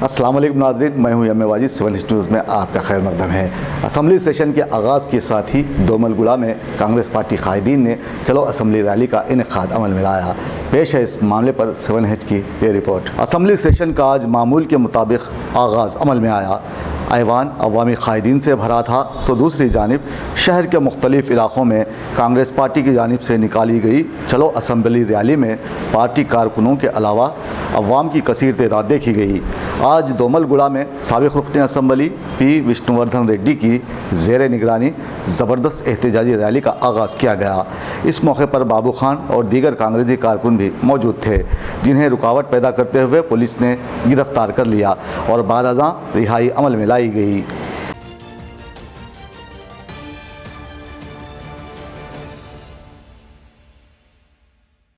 अस्सलाम वालेकुम नाज़रीन, मैं हूं यम वाजिद। 7 न्यूज़ में आपका खैर मकदम है। असम्बली सेशन के आगाज़ के साथ ही दोमलगुड़ा में कांग्रेस पार्टी कायदीन ने चलो असम्बली रैली का इनेकाद अमल में लाया। पेश है इस मामले पर 7H की ये रिपोर्ट। असम्बली सेशन का आज मामूल के मुताबिक आगाज़ अमल में आया। ऐवान अवामी कायदीन से भरा था तो दूसरी जानिब शहर के मुख्तलिफ़ इलाक़ों में कांग्रेस पार्टी की जानिब से निकाली गई चलो असम्बली रैली में पार्टी कारकुनों के अलावा अवाम की कसीर तादाद देखी गई। आज दोमलगुड़ा में साबिक़ रुकन असम्बली पी विष्णुवर्धन रेड्डी की ज़ेर निगरानी ज़बरदस्त एहतजाजी रैली का आगाज़ किया गया। इस मौके पर बाबू खान और दीगर कांग्रेसी कारकुन भी मौजूद थे, जिन्हें रुकावट पैदा करते हुए पुलिस ने गिरफ्तार कर लिया और बारह रिहाई अमल में लाई गई।